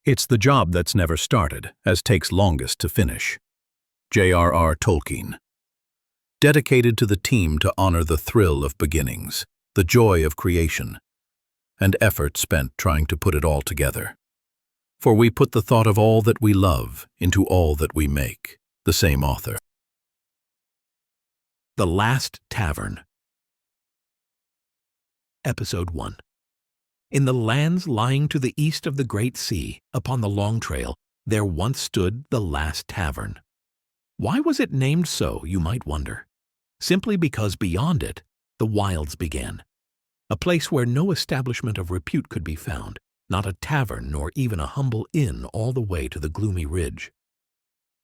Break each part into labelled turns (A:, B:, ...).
A: It's the job that's never started, as takes longest to finish. J.R.R. Tolkien. Dedicated to the team to honor the thrill of beginnings, the joy of creation, and effort spent trying to put it all together. For we put the thought of all that we love into all that we make. The same author.
B: The Last Tavern. Episode 1. In the lands lying to the east of the Great Sea, upon the Long Trail, there once stood the Last Tavern. Why was it named so, you might wonder? Simply because beyond it, the wilds began. A place where no establishment of repute could be found, not a tavern nor even a humble inn all the way to the gloomy ridge.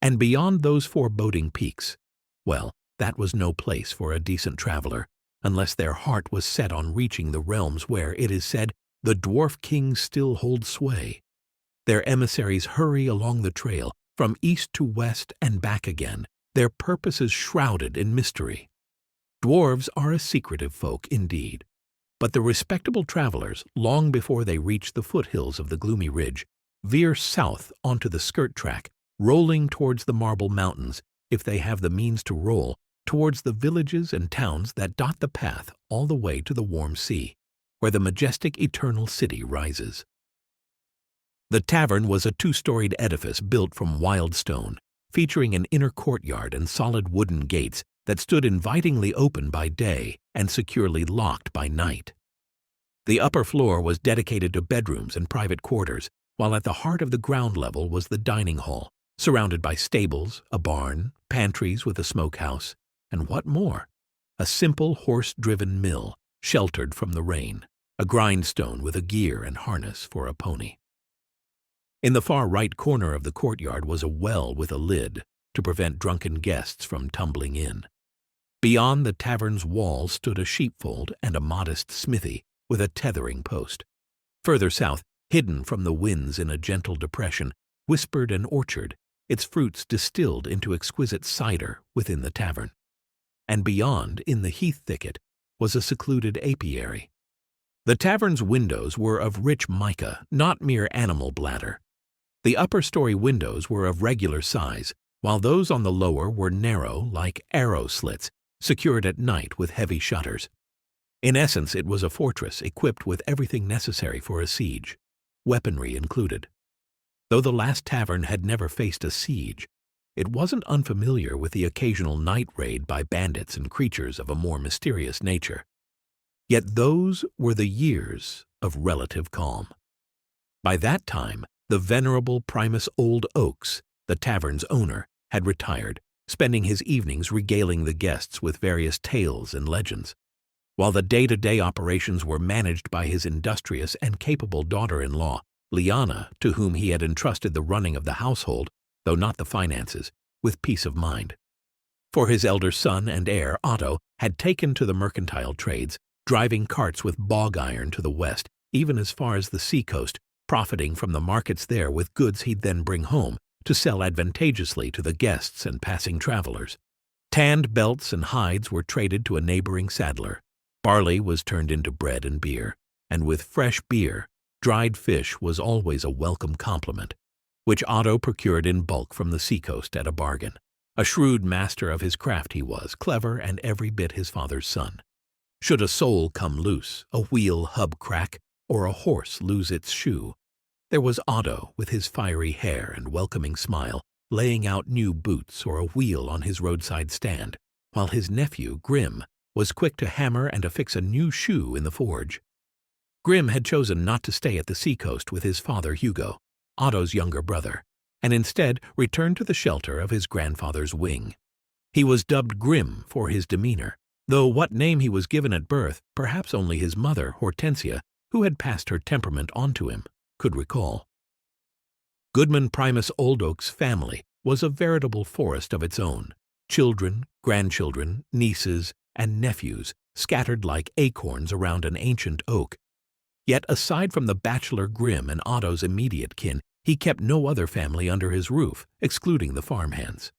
B: And beyond those foreboding peaks, well, that was no place for a decent traveler, unless their heart was set on reaching the realms where, it is said, the dwarf kings still hold sway. Their emissaries hurry along the trail, from east to west and back again, their purposes shrouded in mystery. Dwarves are a secretive folk indeed, but the respectable travelers, long before they reach the foothills of the gloomy ridge, veer south onto the skirt track, rolling towards the Marble Mountains, if they have the means to roll, towards the villages and towns that dot the path all the way to the warm sea, where the majestic eternal city rises. The tavern was a two-storied edifice built from wild stone, featuring an inner courtyard and solid wooden gates that stood invitingly open by day and securely locked by night. The upper floor was dedicated to bedrooms and private quarters, while at the heart of the ground level was the dining hall, surrounded by stables, a barn, pantries with a smokehouse, and what more? A simple horse-driven mill, sheltered from the rain, a grindstone with a gear and harness for a pony. In the far right corner of the courtyard was a well with a lid to prevent drunken guests from tumbling in. Beyond the tavern's wall stood a sheepfold and a modest smithy with a tethering post. Further south, hidden from the winds in a gentle depression, whispered an orchard, its fruits distilled into exquisite cider within the tavern. And beyond, in the heath thicket, was a secluded apiary. The tavern's windows were of rich mica, not mere animal bladder. The upper-story windows were of regular size, while those on the lower were narrow, like arrow slits, secured at night with heavy shutters. In essence, it was a fortress equipped with everything necessary for a siege, weaponry included. Though the Last Tavern had never faced a siege, it wasn't unfamiliar with the occasional night raid by bandits and creatures of a more mysterious nature. Yet those were the years of relative calm. By that time, the venerable Primus Old Oaks, the tavern's owner, had retired, spending his evenings regaling the guests with various tales and legends, while the day-to-day operations were managed by his industrious and capable daughter-in-law, Lyanna, to whom he had entrusted the running of the household, though not the finances, with peace of mind. For his elder son and heir, Otto, had taken to the mercantile trades, driving carts with bog iron to the west, even as far as the seacoast, profiting from the markets there with goods he'd then bring home to sell advantageously to the guests and passing travelers. Tanned belts and hides were traded to a neighboring saddler. Barley was turned into bread and beer, and with fresh beer, dried fish was always a welcome compliment, which Otto procured in bulk from the seacoast at a bargain. A shrewd master of his craft he was, clever and every bit his father's son. Should a sole come loose, a wheel hub crack, or a horse lose its shoe, there was Otto with his fiery hair and welcoming smile, laying out new boots or a wheel on his roadside stand, while his nephew, Grim, was quick to hammer and affix a new shoe in the forge. Grim had chosen not to stay at the seacoast with his father Hugo, Otto's younger brother, and instead returned to the shelter of his grandfather's wing. He was dubbed Grim for his demeanor, though what name he was given at birth, perhaps only his mother, Hortensia, who had passed her temperament on to him, could recall. Goodman Primus Old Oak's family was a veritable forest of its own, children, grandchildren, nieces, and nephews scattered like acorns around an ancient oak. Yet aside from the bachelor Grim and Otto's immediate kin, he kept no other family under his roof, excluding the farmhands.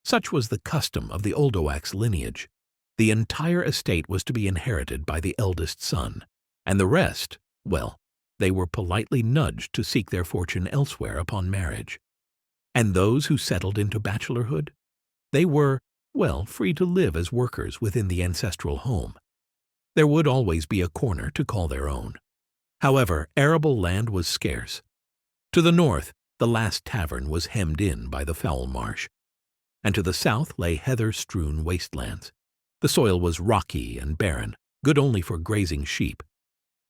B: Such was the custom of the Oldoak's lineage. The entire estate was to be inherited by the eldest son, and the rest, well, they were politely nudged to seek their fortune elsewhere upon marriage. And those who settled into bachelorhood? They were, well, free to live as workers within the ancestral home. There would always be a corner to call their own. However, arable land was scarce. To the north, the Last Tavern was hemmed in by the foul marsh, and to the south lay heather-strewn wastelands. The soil was rocky and barren, good only for grazing sheep,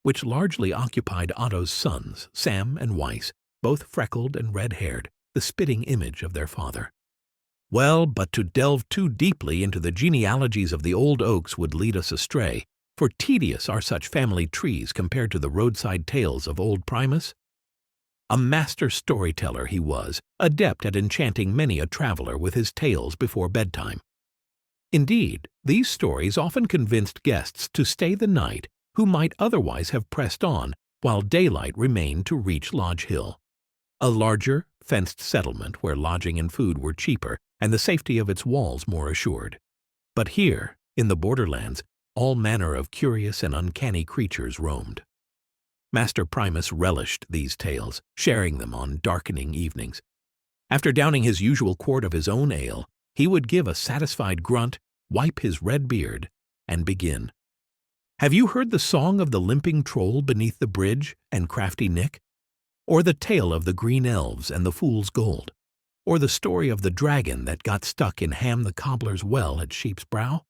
B: which largely occupied Otto's sons, Sam and Weiss, both freckled and red-haired, the spitting image of their father. Well, but to delve too deeply into the genealogies of the old oaks would lead us astray, for tedious are such family trees compared to the roadside tales of old Primus. A master storyteller he was, adept at enchanting many a traveler with his tales before bedtime. Indeed, these stories often convinced guests to stay the night who might otherwise have pressed on while daylight remained to reach Lodge Hill, a larger, fenced settlement where lodging and food were cheaper and the safety of its walls more assured. But here, in the borderlands, all manner of curious and uncanny creatures roamed. Master Primus relished these tales, sharing them on darkening evenings. After downing his usual quart of his own ale, he would give a satisfied grunt, wipe his red beard, and begin. Have you heard the song of the limping troll beneath the bridge and crafty Nick? Or the tale of the green elves and the fool's gold? Or the story of the dragon that got stuck in Ham the cobbler's well at Sheep's Brow?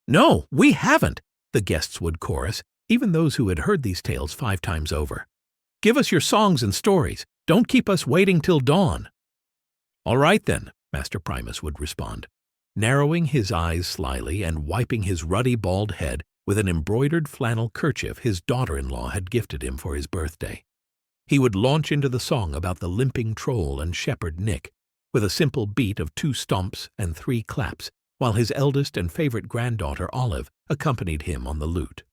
B: No, we haven't, the guests would chorus, even those who had heard these tales 5 times over. Give us your songs and stories. Don't keep us waiting till dawn. All right then, Master Primus would respond, narrowing his eyes slyly and wiping his ruddy bald head with an embroidered flannel kerchief his daughter-in-law had gifted him for his birthday. He would launch into the song about the limping troll and shepherd Nick, with a simple beat of 2 stomps and 3 claps, while his eldest and favorite granddaughter Olive accompanied him on the lute.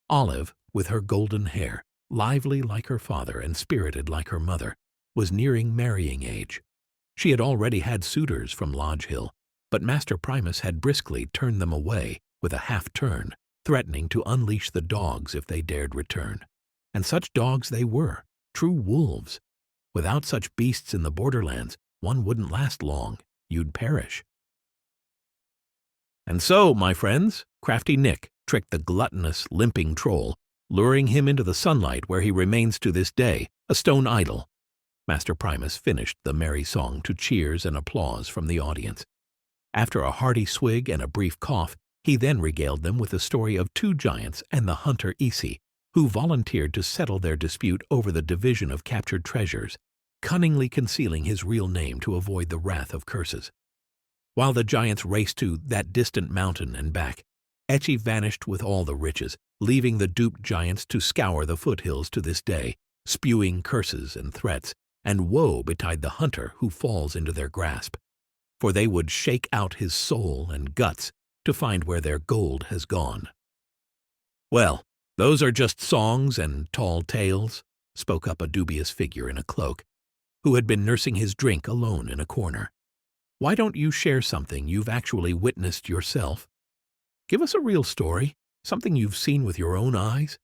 B: Olive, with her golden hair, lively like her father and spirited like her mother, was nearing marrying age. She had already had suitors from Lodge Hill, but Master Primus had briskly turned them away with a half-turn, threatening to unleash the dogs if they dared return. And such dogs they were, true wolves. Without such beasts in the borderlands, one wouldn't last long. You'd perish. And so, my friends, crafty Nick tricked the gluttonous, limping troll, luring him into the sunlight where he remains to this day, a stone idol. Master Primus finished the merry song to cheers and applause from the audience. After a hearty swig and a brief cough, he then regaled them with the story of 2 giants and the hunter Isi, who volunteered to settle their dispute over the division of captured treasures, cunningly concealing his real name to avoid the wrath of curses. While the giants raced to that distant mountain and back, Etchi vanished with all the riches, leaving the duped giants to scour the foothills to this day, spewing curses and threats, and woe betide the hunter who falls into their grasp, for they would shake out his soul and guts to find where their gold has gone. Well, those are just songs and tall tales, spoke up a dubious figure in a cloak, who had been nursing his drink alone in a corner. Why don't you share something you've actually witnessed yourself? Give us a real story, something you've seen with your own eyes.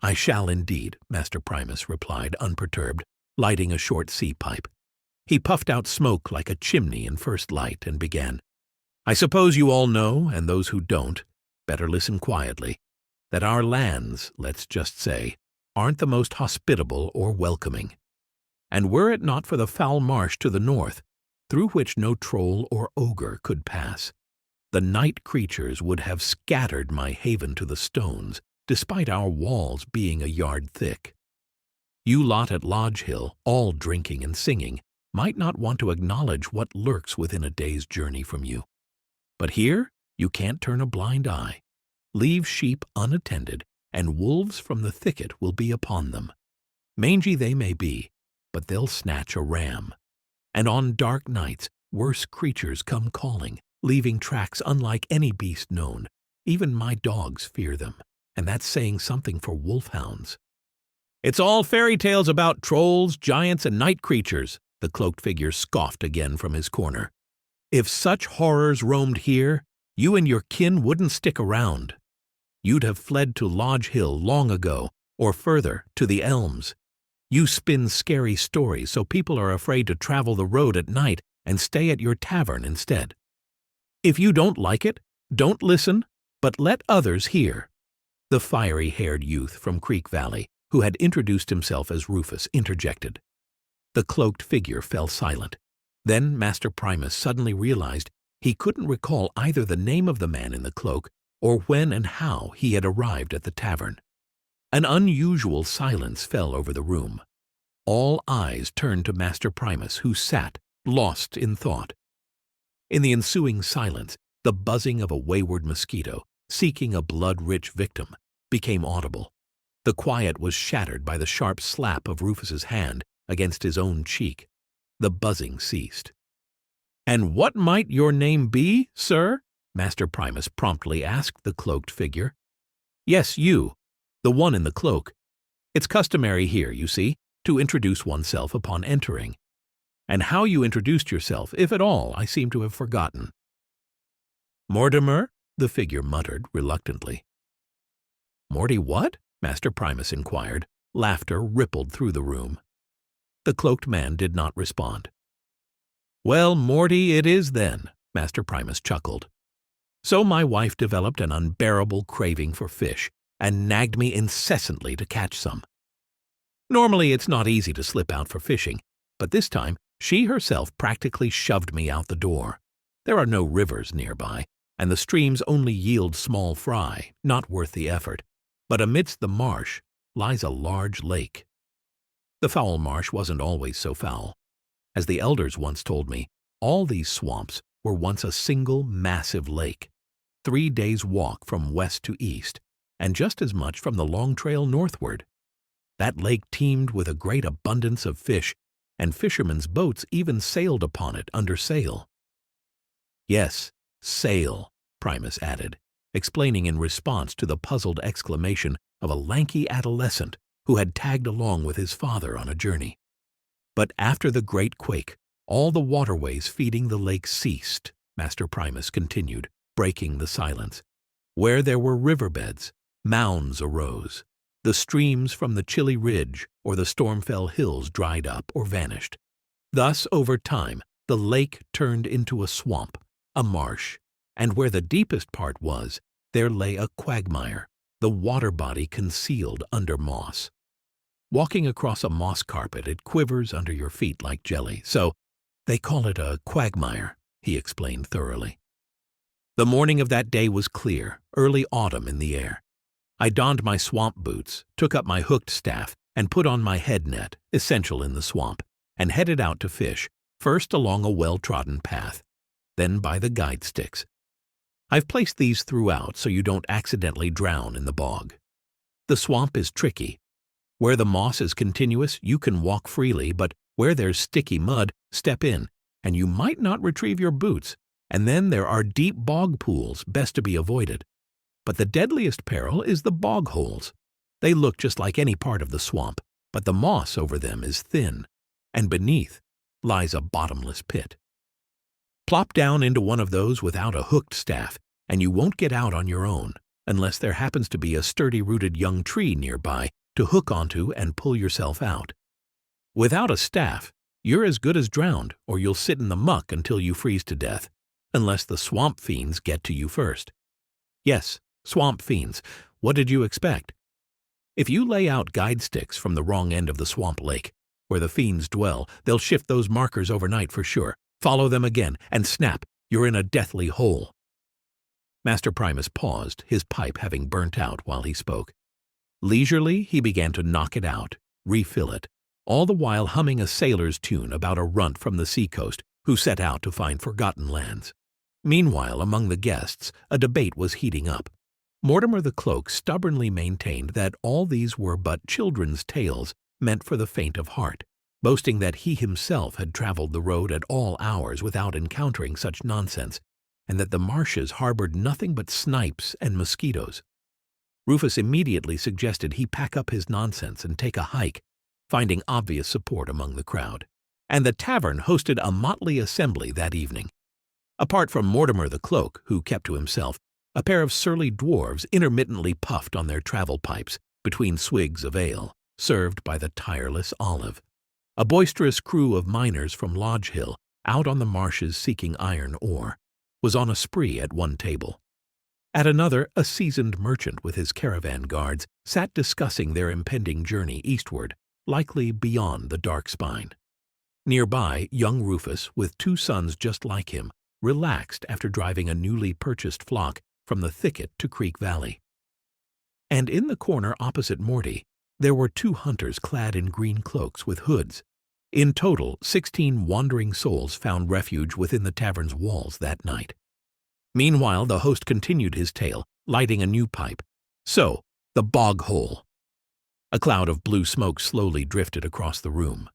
B: I shall indeed, Master Primus replied, unperturbed, lighting a short sea pipe. He puffed out smoke like a chimney in first light and began. I suppose you all know, and those who don't, better listen quietly, that our lands, let's just say, aren't the most hospitable or welcoming. And were it not for the foul marsh to the north, through which no troll or ogre could pass, the night creatures would have scattered my haven to the stones, despite our walls being a yard thick. You lot at Lodge Hill, all drinking and singing, might not want to acknowledge what lurks within a day's journey from you. But here you can't turn a blind eye. Leave sheep unattended, and wolves from the thicket will be upon them. Mangy they may be, but they'll snatch a ram. And on dark nights worse creatures come calling, leaving tracks unlike any beast known. Even my dogs fear them, and that's saying something for wolfhounds. It's all fairy tales about trolls, giants, and night creatures, the cloaked figure scoffed again from his corner. If such horrors roamed here, you and your kin wouldn't stick around. You'd have fled to Lodge Hill long ago, or further, to the elms. You spin scary stories so people are afraid to travel the road at night and stay at your tavern instead. If you don't like it, don't listen, but let others hear." The fiery-haired youth from Creek Valley, who had introduced himself as Rufus, interjected. The cloaked figure fell silent. Then Master Primus suddenly realized he couldn't recall either the name of the man in the cloak or when and how he had arrived at the tavern. An unusual silence fell over the room. All eyes turned to Master Primus, who sat, lost in thought. In the ensuing silence, the buzzing of a wayward mosquito, seeking a blood-rich victim, became audible. The quiet was shattered by the sharp slap of Rufus's hand against his own cheek. The buzzing ceased. "And what might your name be, sir?" Master Primus promptly asked the cloaked figure. "Yes, you, the one in the cloak. It's customary here, you see, to introduce oneself upon entering. And how you introduced yourself, if at all, I seem to have forgotten." "Mortimer?" the figure muttered reluctantly. "Morty what?" Master Primus inquired. Laughter rippled through the room. The cloaked man did not respond. "Well, Morty it is then," Master Primus chuckled. "So my wife developed an unbearable craving for fish and nagged me incessantly to catch some. Normally it's not easy to slip out for fishing, but this time she herself practically shoved me out the door. There are no rivers nearby, and the streams only yield small fry, not worth the effort. But amidst the marsh lies a large lake. The foul marsh wasn't always so foul. As the elders once told me, all these swamps were once a single massive lake, 3 days' walk from west to east, and just as much from the long trail northward. That lake teemed with a great abundance of fish, and fishermen's boats even sailed upon it under sail." "Yes, sail," Primus added, explaining in response to the puzzled exclamation of a lanky adolescent who had tagged along with his father on a journey. "But after the great quake, all the waterways feeding the lake ceased," Master Primus continued, breaking the silence. "Where there were riverbeds, mounds arose. The streams from the chilly ridge or the storm-fell hills dried up or vanished. Thus, over time, the lake turned into a swamp, a marsh, and where the deepest part was, there lay a quagmire, the water body concealed under moss. Walking across a moss carpet, it quivers under your feet like jelly, so they call it a quagmire," he explained thoroughly. "The morning of that day was clear, early autumn in the air. I donned my swamp boots, took up my hooked staff, and put on my head net, essential in the swamp, and headed out to fish, first along a well-trodden path, then by the guide sticks. I've placed these throughout so you don't accidentally drown in the bog. The swamp is tricky. Where the moss is continuous, you can walk freely, but where there's sticky mud, step in, and you might not retrieve your boots. And then there are deep bog pools, best to be avoided. But the deadliest peril is the bog holes. They look just like any part of the swamp, but the moss over them is thin, and beneath lies a bottomless pit. Plop down into one of those without a hooked staff, and you won't get out on your own, unless there happens to be a sturdy-rooted young tree nearby to hook onto and pull yourself out. Without a staff, you're as good as drowned, or you'll sit in the muck until you freeze to death, unless the swamp fiends get to you first. Yes, swamp fiends. What did you expect? If you lay out guide sticks from the wrong end of the swamp lake, where the fiends dwell, they'll shift those markers overnight for sure. Follow them again, and snap, you're in a deathly hole. Master Primus paused, his pipe having burnt out while he spoke. Leisurely, he began to knock it out, refill it, all the while humming a sailor's tune about a runt from the seacoast who set out to find forgotten lands. Meanwhile, among the guests, a debate was heating up. Mortimer the Cloak stubbornly maintained that all these were but children's tales meant for the faint of heart, boasting that he himself had traveled the road at all hours without encountering such nonsense, and that the marshes harbored nothing but snipes and mosquitoes. Rufus immediately suggested he pack up his nonsense and take a hike, finding obvious support among the crowd. And the tavern hosted a motley assembly that evening. Apart from Mortimer the Cloak, who kept to himself, a pair of surly dwarves intermittently puffed on their travel pipes, between swigs of ale, served by the tireless Olive. A boisterous crew of miners from Lodge Hill, out on the marshes seeking iron ore, was on a spree at one table. At another, a seasoned merchant with his caravan guards sat discussing their impending journey eastward, likely beyond the dark spine. Nearby, young Rufus, with two sons just like him, relaxed after driving a newly purchased flock from the thicket to Creek Valley. And in the corner opposite Morty, there were two hunters clad in green cloaks with hoods. In total, 16 wandering souls found refuge within the tavern's walls that night. Meanwhile, the host continued his tale, lighting a new pipe. So, the bog hole. A cloud of blue smoke slowly drifted across the room.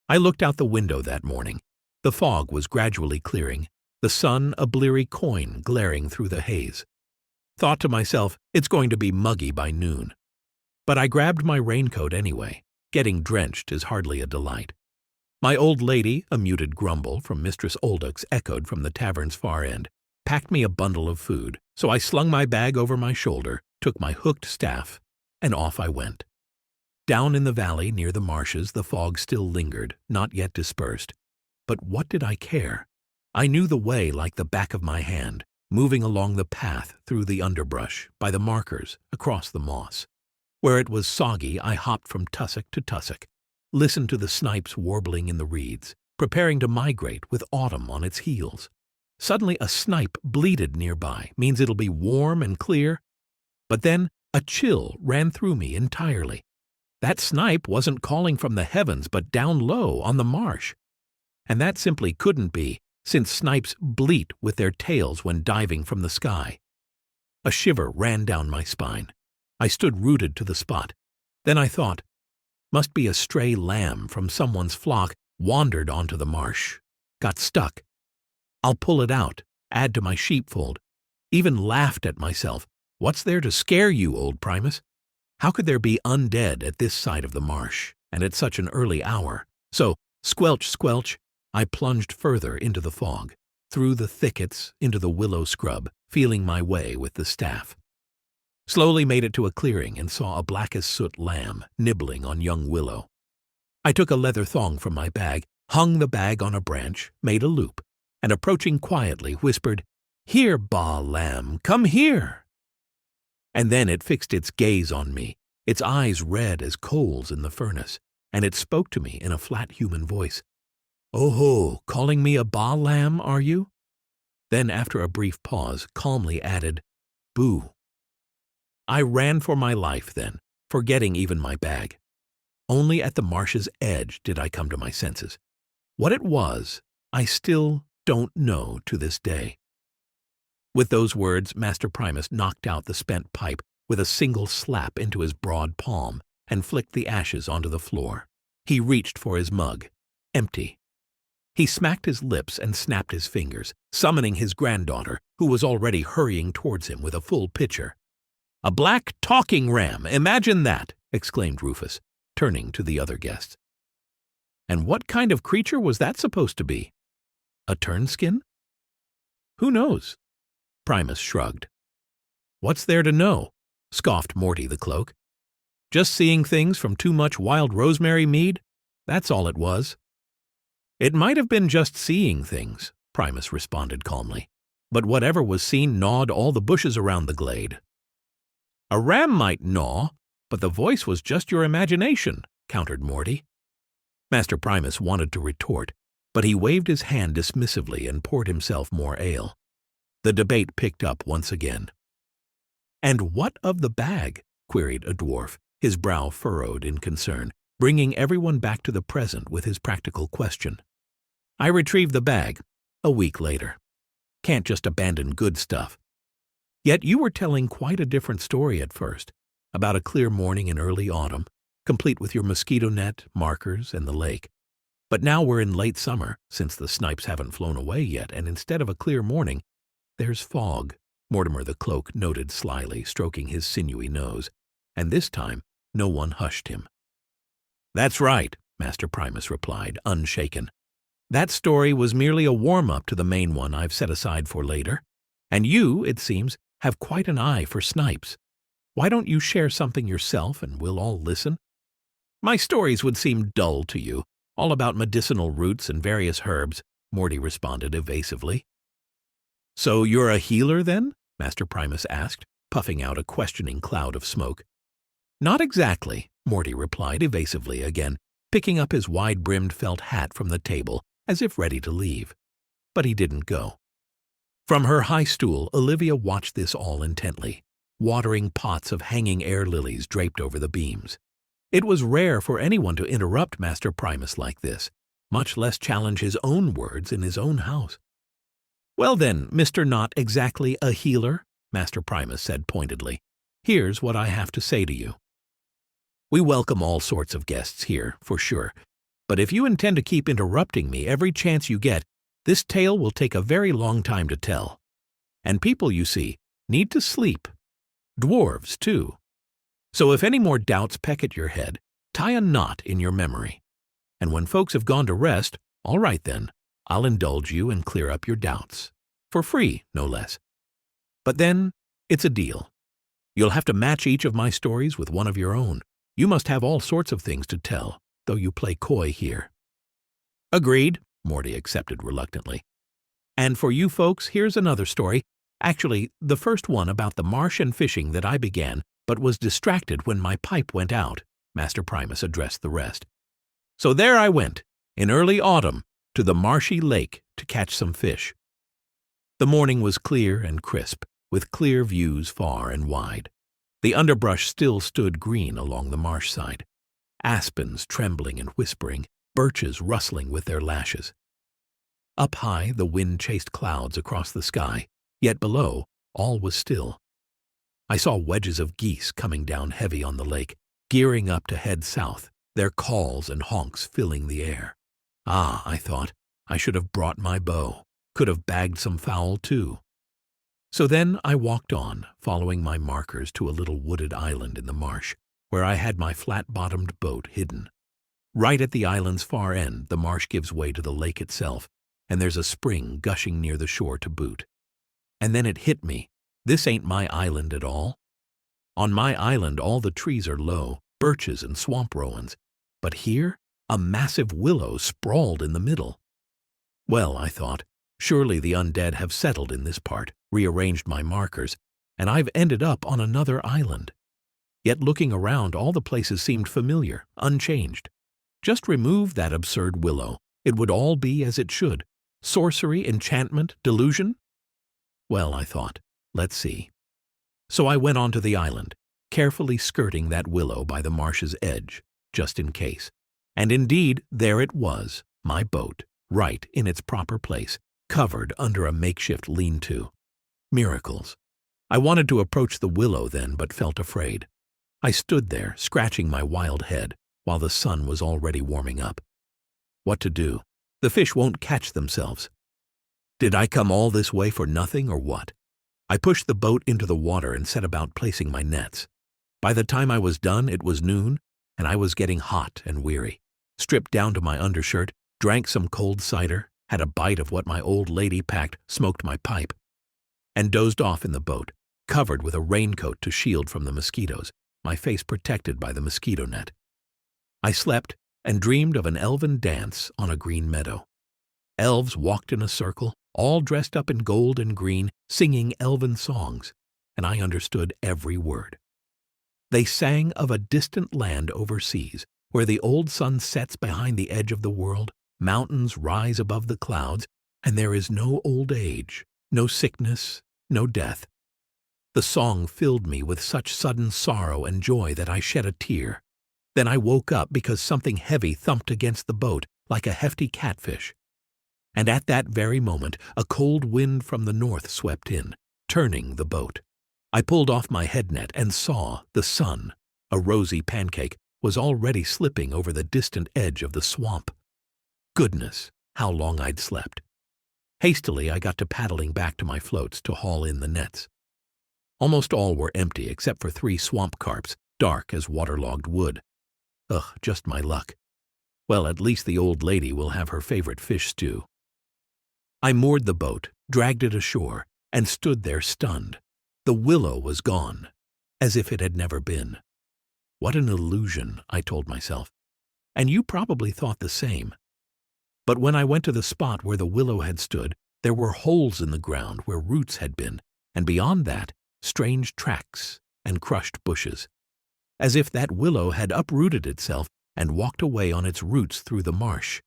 B: I looked out the window that morning. The fog was gradually clearing, the sun a bleary coin glaring through the haze. Thought to myself, it's going to be muggy by noon. But I grabbed my raincoat anyway. Getting drenched is hardly a delight. My old lady, a muted grumble from Mistress Oldux echoed from the tavern's far end, packed me a bundle of food, so I slung my bag over my shoulder, took my hooked staff, and off I went. Down in the valley near the marshes the fog still lingered, not yet dispersed. But what did I care? I knew the way like the back of my hand, moving along the path through the underbrush, by the markers, across the moss. Where it was soggy, I hopped from tussock to tussock, listened to the snipes warbling in the reeds, preparing to migrate with autumn on its heels. Suddenly a snipe bleated nearby, means it'll be warm and clear. But then a chill ran through me entirely. That snipe wasn't calling from the heavens, but down low on the marsh. And that simply couldn't be, since snipes bleat with their tails when diving from the sky. A shiver ran down my spine. I stood rooted to the spot. Then I thought, must be a stray lamb from someone's flock wandered onto the marsh, got stuck. I'll pull it out, add to my sheepfold. Even laughed at myself. What's there to scare you, old Primus? How could there be undead at this side of the marsh, and at such an early hour? So, squelch, squelch, I plunged further into the fog, through the thickets, into the willow scrub, feeling my way with the staff. Slowly made it to a clearing and saw a black-as-soot lamb nibbling on young willow. I took a leather thong from my bag, hung the bag on a branch, made a loop, and approaching quietly whispered, "Here, Ba lamb, come here!" And then it fixed its gaze on me, its eyes red as coals in the furnace, and it spoke to me in a flat human voice. "Oh-ho, calling me a Ba lamb, are you?" Then, after a brief pause, calmly added, "Boo." I ran for my life then, forgetting even my bag. Only at the marsh's edge did I come to my senses. What it was, I still don't know to this day. With those words, Master Primus knocked out the spent pipe with a single slap into his broad palm and flicked the ashes onto the floor. He reached for his mug. Empty. He smacked his lips and snapped his fingers, summoning his granddaughter, who was already hurrying towards him with a full pitcher. "A black talking ram, imagine that!" exclaimed Rufus, turning to the other guests. "And what kind of creature was that supposed to be? A turnskin?" "Who knows?" Primus shrugged. "What's there to know?" scoffed Morty the Cloak. "Just seeing things from too much wild rosemary mead? That's all it was." "It might have been just seeing things," Primus responded calmly, "but whatever was seen gnawed all the bushes around the glade." "A ram might gnaw, but the voice was just your imagination," countered Morty. Master Primus wanted to retort, but he waved his hand dismissively and poured himself more ale. The debate picked up once again. "And what of the bag?" queried a dwarf, his brow furrowed in concern, bringing everyone back to the present with his practical question. "I retrieved the bag, a week later. Can't just abandon good stuff. Yet you were telling quite a different story at first, about a clear morning in early autumn, complete with your mosquito net, markers, and the lake. But now we're in late summer, since the snipes haven't flown away yet, and instead of a clear morning, there's fog," Mortimer the Cloak noted slyly, stroking his sinewy nose, and this time no one hushed him. "That's right," Master Primus replied, unshaken. "That story was merely a warm-up to the main one I've set aside for later, and you, it seems, have quite an eye for snipes. Why don't you share something yourself and we'll all listen? My stories would seem dull to you, all about medicinal roots and various herbs, Morty responded evasively. So you're a healer then? Master Primus asked, puffing out a questioning cloud of smoke. Not exactly, Morty replied evasively again, picking up his wide-brimmed felt hat from the table as if ready to leave. But he didn't go. From her high stool, Olivia watched this all intently, watering pots of hanging air lilies draped over the beams. It was rare for anyone to interrupt Master Primus like this, much less challenge his own words in his own house. Well then, Mr. Not exactly a healer, Master Primus said pointedly, here's what I have to say to you. We welcome all sorts of guests here, for sure, but if you intend to keep interrupting me every chance you get, this tale will take a very long time to tell. And people, you see, need to sleep. Dwarves, too. So if any more doubts peck at your head, tie a knot in your memory. And when folks have gone to rest, all right then, I'll indulge you and clear up your doubts. For free, no less. But then, it's a deal. You'll have to match each of my stories with one of your own. You must have all sorts of things to tell, though you play coy here. Agreed, Morty accepted reluctantly. And for you folks, here's another story. Actually, the first one about the marsh and fishing that I began, but was distracted when my pipe went out, Master Primus addressed the rest. So there I went, in early autumn, to the marshy lake to catch some fish. The morning was clear and crisp, with clear views far and wide. The underbrush still stood green along the marsh side, aspens trembling and whispering, birches rustling with their lashes. Up high, the wind chased clouds across the sky, yet below, all was still. I saw wedges of geese coming down heavy on the lake, gearing up to head south, their calls and honks filling the air. Ah, I thought, I should have brought my bow, could have bagged some fowl too. So then I walked on, following my markers to a little wooded island in the marsh, where I had my flat-bottomed boat hidden. Right at the island's far end, the marsh gives way to the lake itself, and there's a spring gushing near the shore to boot. And then it hit me. This ain't my island at all. On my island, all the trees are low, birches and swamp rowans. But here, a massive willow sprawled in the middle. Well, I thought, surely the undead have settled in this part, rearranged my markers, and I've ended up on another island. Yet looking around, all the places seemed familiar, unchanged. Just remove that absurd willow. It would all be as it should. Sorcery, enchantment, delusion? Well, I thought, let's see. So I went onto the island, carefully skirting that willow by the marsh's edge, just in case. And indeed, there it was, my boat, right in its proper place, covered under a makeshift lean-to. Miracles. I wanted to approach the willow then, but felt afraid. I stood there, scratching my wild head, while the sun was already warming up. What to do? The fish won't catch themselves. Did I come all this way for nothing or what? I pushed the boat into the water and set about placing my nets. By the time I was done, it was noon, and I was getting hot and weary. Stripped down to my undershirt, drank some cold cider, had a bite of what my old lady packed, smoked my pipe, and dozed off in the boat, covered with a raincoat to shield from the mosquitoes, my face protected by the mosquito net. I slept and dreamed of an elven dance on a green meadow. Elves walked in a circle, all dressed up in gold and green, singing elven songs, and I understood every word. They sang of a distant land overseas, where the old sun sets behind the edge of the world, mountains rise above the clouds, and there is no old age, no sickness, no death. The song filled me with such sudden sorrow and joy that I shed a tear. Then I woke up because something heavy thumped against the boat like a hefty catfish. And at that very moment, a cold wind from the north swept in, turning the boat. I pulled off my head net and saw the sun, a rosy pancake, was already slipping over the distant edge of the swamp. Goodness, how long I'd slept. Hastily, I got to paddling back to my floats to haul in the nets. Almost all were empty except for 3 swamp carps, dark as waterlogged wood. Ugh, just my luck. Well, at least the old lady will have her favorite fish stew. I moored the boat, dragged it ashore, and stood there stunned. The willow was gone. as if it had never been. What an illusion, I told myself. And you probably thought the same. But when I went to the spot where the willow had stood, there were holes in the ground where roots had been, and beyond that, strange tracks and crushed bushes, as if that willow had uprooted itself and walked away on its roots through the marsh.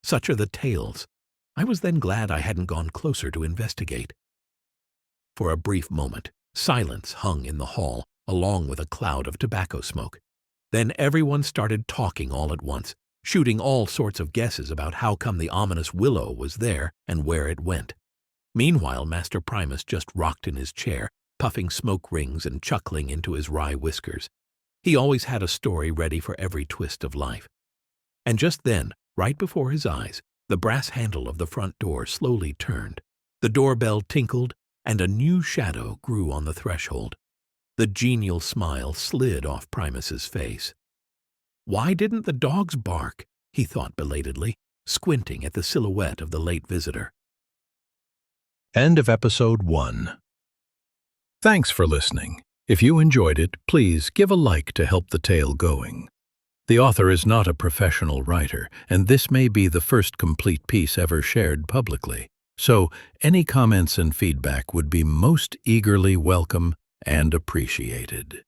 B: Such are the tales. I was then glad I hadn't gone closer to investigate. For a brief moment, silence hung in the hall, along with a cloud of tobacco smoke. Then everyone started talking all at once, shooting all sorts of guesses about how come the ominous willow was there and where it went. Meanwhile, Master Primus just rocked in his chair, puffing smoke rings and chuckling into his wry whiskers. He always had a story ready for every twist of life. And just then, right before his eyes, the brass handle of the front door slowly turned. The doorbell tinkled, and a new shadow grew on the threshold. The genial smile slid off Primus's face. Why didn't the dogs bark? He thought belatedly, squinting at the silhouette of the late visitor.
A: End of episode 1. Thanks for listening. If you enjoyed it, please give a like to help the tale going. The author is not a professional writer, and this may be the first complete piece ever shared publicly. So, any comments and feedback would be most eagerly welcome and appreciated.